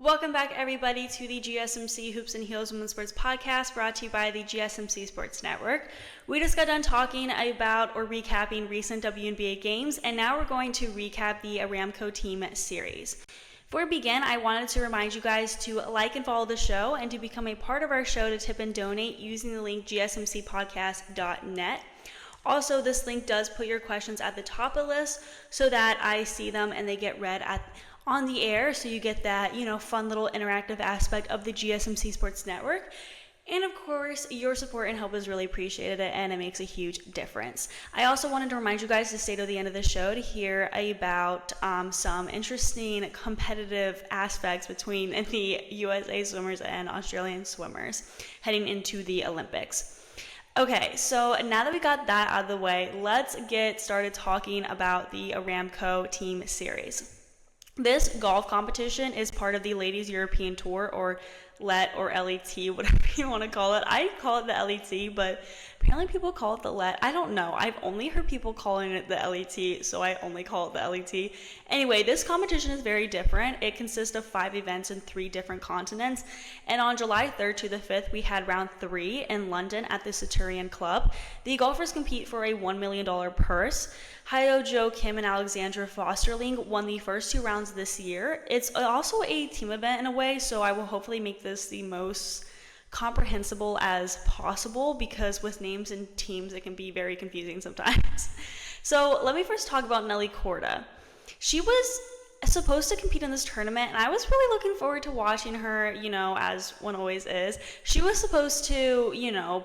Welcome back, everybody, to the GSMC Hoops and Heels Women's Sports Podcast, brought to you by the GSMC Sports Network. We just got done talking about or recapping recent WNBA games, and now we're going to recap the Aramco Team Series. Before we begin, I wanted to remind you guys to like and follow the show and to become a part of our show to tip and donate using the link gsmcpodcast.net. Also, this link does put your questions at the top of the list so that I see them and they get read on the air, so you get that, fun little interactive aspect of the GSMC Sports Network. And of course, your support and help is really appreciated, and it makes a huge difference. I also wanted to remind you guys to stay to the end of the show to hear about some interesting competitive aspects between the USA swimmers and Australian swimmers heading into the Olympics. Okay, so now that we got that out of the way, let's get started talking about the Aramco Team Series. This golf competition is part of the Ladies European Tour, or LET, or LET, whatever you want to call it. I call it the LET, but apparently people call it the LET. I don't know. I've only heard people calling it the LET, so I only call it the LET. Anyway, this competition is very different. It consists of 5 events in 3 different continents, and on July 3rd to the 5th, we had round 3 in London at the Centurion Club. The golfers compete for a $1 million purse. Hyo Jo Kim and Alexandra Fosterling won the first 2 rounds this year. It's also a team event in a way, so I will hopefully make this the most comprehensible as possible, because with names and teams it can be very confusing sometimes. So let me first talk about Nelly Korda. She was supposed to compete in this tournament, and I was really looking forward to watching her, as one always is. She was supposed to,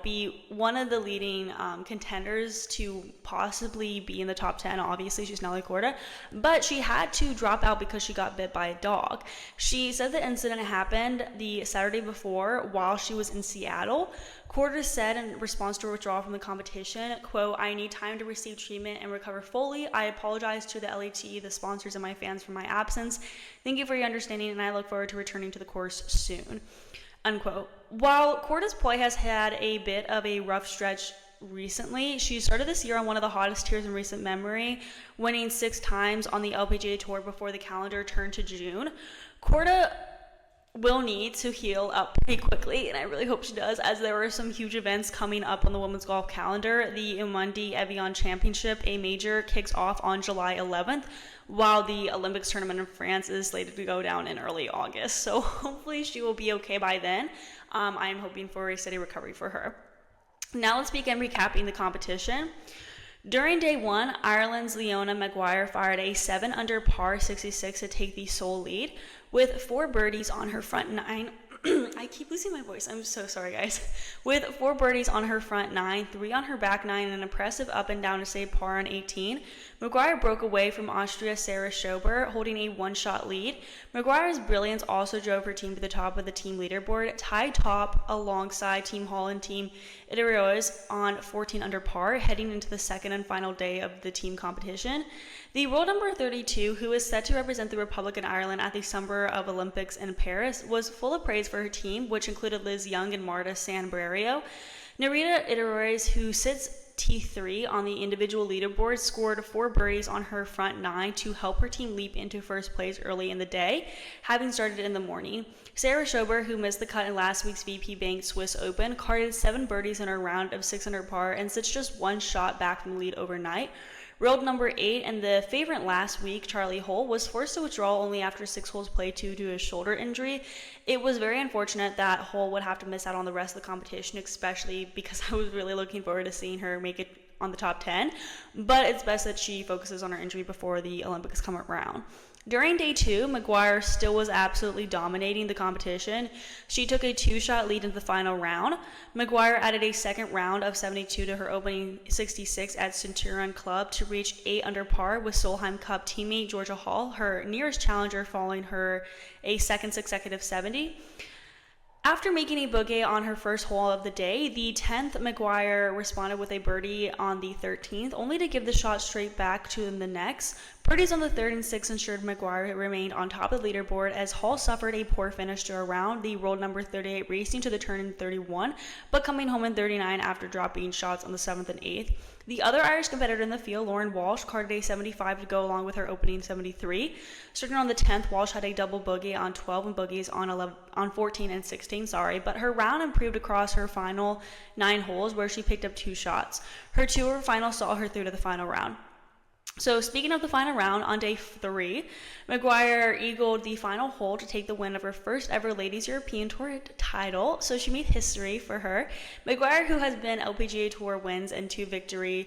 be one of the leading contenders to possibly be in the top 10. Obviously, she's Nelly Korda, but she had to drop out because she got bit by a dog. She said the incident happened the Saturday before while she was in Seattle. Korda said in response to her withdrawal from the competition, quote, "I need time to receive treatment and recover fully. I apologize to the LET, the sponsors, and my fans for my absence. Thank you for your understanding, and I look forward to returning to the course soon," unquote. While Korda's play has had a bit of a rough stretch recently, she started this year on one of the hottest tiers in recent memory, winning 6 times on the LPGA Tour before the calendar turned to June. Korda will need to heal up pretty quickly, and I really hope she does, as there are some huge events coming up on the women's golf calendar. The Umundi Evian Championship, a major, kicks off on July 11th, while the Olympics tournament in France is slated to go down in early August. So hopefully she will be okay by then. I'm hoping for a steady recovery for her. Now let's begin recapping the competition. During day 1, Ireland's Leona Maguire fired a 7 under par 66 to take the sole lead, with 4 birdies on her front 9. I keep losing my voice. I'm so sorry, guys. With 4 birdies on her front 9, 3 on her back 9, and an impressive up and down to save par on 18, Maguire broke away from Austria's Sarah Schober, holding a 1-shot lead. Maguire's brilliance also drove her team to the top of the team leaderboard, tied top alongside Team Holland Team Iturrioz on 14 under par, heading into the second and final day of the team competition. The world number 32, who is set to represent the Republic of Ireland at the Summer of Olympics in Paris, was full of praise for her team, which included Liz Young and Marta Sanbrario. Narita Iturrioz, who sits T3 on the individual leaderboard, scored 4 birdies on her front 9 to help her team leap into first place early in the day, having started in the morning. Sarah Schober, who missed the cut in last week's VP Bank Swiss Open, carded 7 birdies in her round of 6 under par and sits just 1 shot back from the lead overnight. World number 8 and the favorite last week, Charlie Hull, was forced to withdraw only after 6 holes played due to a shoulder injury. It was very unfortunate that Hull would have to miss out on the rest of the competition, especially because I was really looking forward to seeing her make it on the top 10. But it's best that she focuses on her injury before the Olympics come around. During day 2, Maguire still was absolutely dominating the competition. She took a 2-shot lead into the final round. Maguire added a second round of 72 to her opening 66 at Centurion Club to reach 8 under par with Solheim Cup teammate Georgia Hall, her nearest challenger, following her a second consecutive 70. After making a bogey on her first hole of the day, the 10th, Maguire responded with a birdie on the 13th, only to give the shot straight back to the next, Birdies on the 3rd and 6th ensured Maguire remained on top of the leaderboard as Hall suffered a poor finish to her round, the roll number 38 racing to the turn in 31, but coming home in 39 after dropping shots on the 7th and 8th. The other Irish competitor in the field, Lauren Walsh, carded a 75 to go along with her opening 73. Starting on the 10th, Walsh had a double bogey on 12 and bogeys on 14 and 16, but her round improved across her final 9 holes where she picked up 2 shots. Her 2-over final saw her through to the final round. So speaking of the final round, on day 3, Maguire eagled the final hole to take the win of her first ever Ladies European Tour title, so she made history for her. Maguire, who has been LPGA Tour wins and 2 LPGA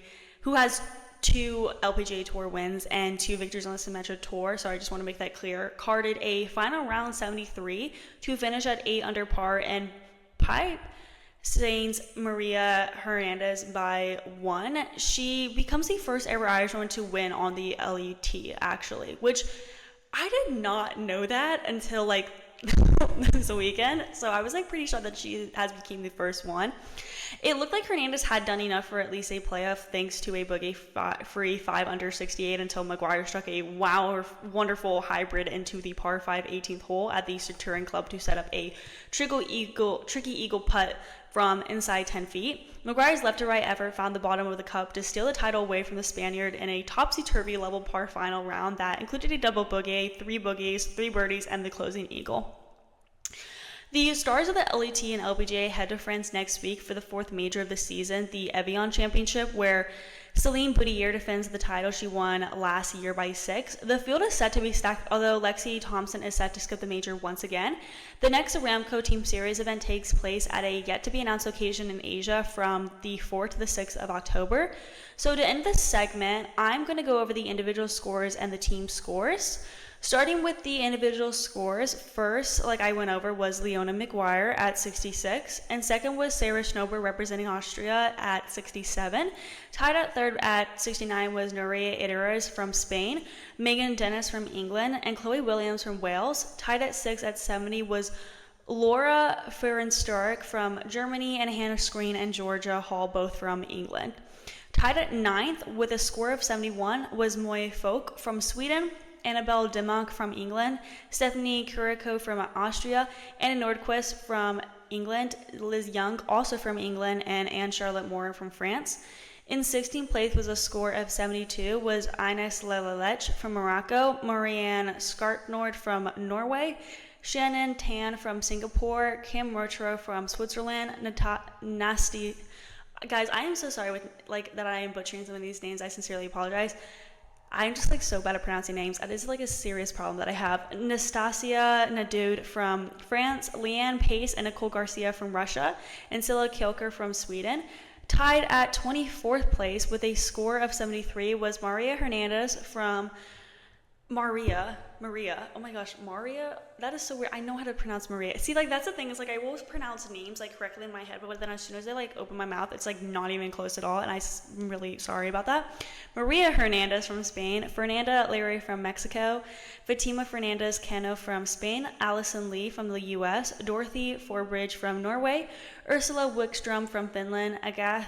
Tour wins and 2 victories on the Symetra Tour, so I just want to make that clear, carded a final round 73 to finish at 8 under par and pipe Saints Maria Hernandez by 1. She becomes the first ever Irishwoman to win on the LET, actually, which I did not know that until like this weekend. So I was like pretty sure that she has become the first one. It looked like Hernandez had done enough for at least a playoff thanks to a bogey-free 5 under 68 until Maguire struck a wonderful hybrid into the par 5 18th hole at the Centurion Club to set up a tricky eagle putt from inside 10 feet. Maguire's left to right effort found the bottom of the cup to steal the title away from the Spaniard in a topsy-turvy level par final round that included a double bogey, 3 bogeys, 3 birdies, and the closing eagle. The stars of the LET and LPGA head to France next week for the 4th major of the season, the Evian Championship, where Celine Boutier defends the title she won last year by 6. The field is set to be stacked, although Lexi Thompson is set to skip the major once again. The next Aramco Team Series event takes place at a yet-to-be-announced location in Asia from the 4th to the 6th of October. So to end this segment, I'm going to go over the individual scores and the team scores. Starting with the individual scores, first, like I went over, was Leona Maguire at 66, and second was Sarah Schnober representing Austria at 67. Tied at third at 69 was Nuria Iturrioz from Spain, Megan Dennis from England, and Chloe Williams from Wales. Tied at 6 at 70 was Laura Ferencvaros from Germany, and Hannah Screen and Georgia Hall, both from England. Tied at 9th with a score of 71 was Moye Folk from Sweden, Annabelle Dimmock from England, Stephanie Kuriko from Austria, Anna Nordquist from England, Liz Young also from England, and Anne-Charlotte Morin from France. In 16th place was a score of 72 was Ines Lelalech from Morocco, Marianne Skartnord from Norway, Shannon Tan from Singapore, Cam Murtro from Switzerland, Nasty. Guys, I am so sorry that I am butchering some of these names. I sincerely apologize. I'm just so bad at pronouncing names. That is a serious problem that I have. Nastasia Nadoud from France, Leanne Pace and Nicole Garcia from Russia, and Silla Kilker from Sweden. Tied at 24th place with a score of 73 was Maria Hernandez from Maria. Oh my gosh, Maria? That is so weird. I know how to pronounce Maria. See, that's the thing is I will pronounce names correctly in my head, but then as soon as I open my mouth, it's not even close at all, and I'm really sorry about that. Maria Hernandez from Spain, Fernanda Larry from Mexico, Fatima Fernandez Cano from Spain, Allison Lee from the US, Dorothy Forbridge from Norway, Ursula Wickstrom from Finland, Agath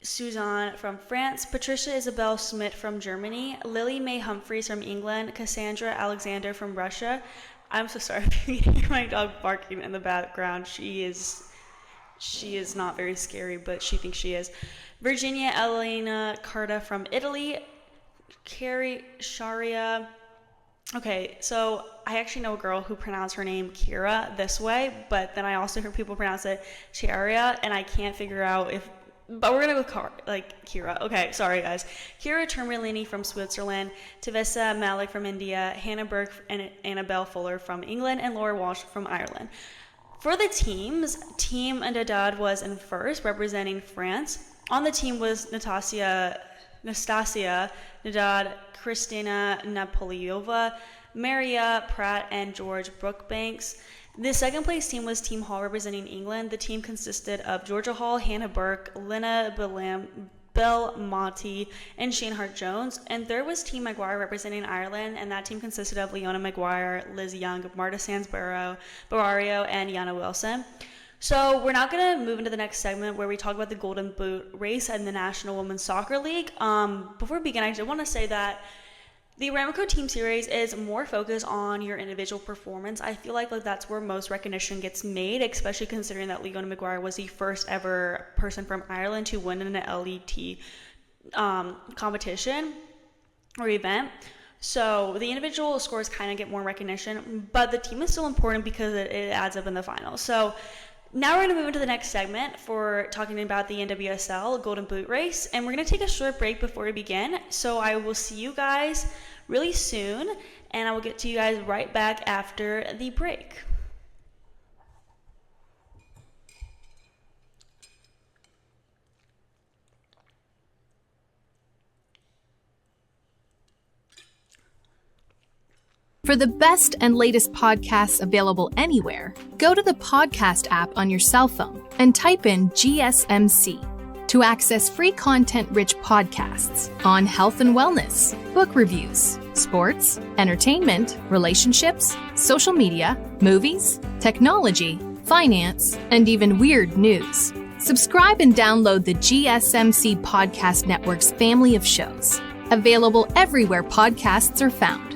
Suzanne from France, Patricia Isabel Schmidt from Germany, Lily Mae Humphreys from England, Cassandra Alexander from Russia. I'm so sorry if you hear my dog barking in the background. She is not very scary, but she thinks she is. Virginia Elena Korda from Italy, Carrie Sharia. Okay, so I actually know a girl who pronounced her name Kira this way, but then I also heard people pronounce it Chiaria, and I can't figure out but we're gonna go Kira. Okay, sorry guys. Kira Termolini from Switzerland, Tavessa Malik from India, Hannah Burke and Annabelle Fuller from England, and Laura Walsh from Ireland. For the teams, Team Nadad was in first, representing France. On the team was Nastasia Nadad, Kristina Napoleova, Maria Pratt, and George Brookbanks. The second place team was Team Hall representing England. The team consisted of Georgia Hall, Hannah Burke, Lena Belmonte, and Shane Hart-Jones. And third was Team Maguire representing Ireland, and that team consisted of Leona Maguire, Liz Young, Marta Sands-Barrario, and Yana Wilson. So we're now going to move into the next segment where we talk about the Golden Boot race and the National Women's Soccer League. Before we begin, I just want to say that The Aramco Team Series is more focused on your individual performance. I feel like that's where most recognition gets made, especially considering that Leona Maguire was the first ever person from Ireland to win an LET competition or event. So the individual scores kind of get more recognition, but the team is still important because it adds up in the final. So now we're going to move into the next segment for talking about the NWSL Golden Boot Race, and we're going to take a short break before we begin. So I will see you guys really soon, and I will get to you guys right back after the break. For the best and latest podcasts available anywhere, go to the podcast app on your cell phone and type in GSMC to access free content-rich podcasts on health and wellness, book reviews, sports, entertainment, relationships, social media, movies, technology, finance, and even weird news. Subscribe and download the GSMC Podcast Network's family of shows, available everywhere podcasts are found.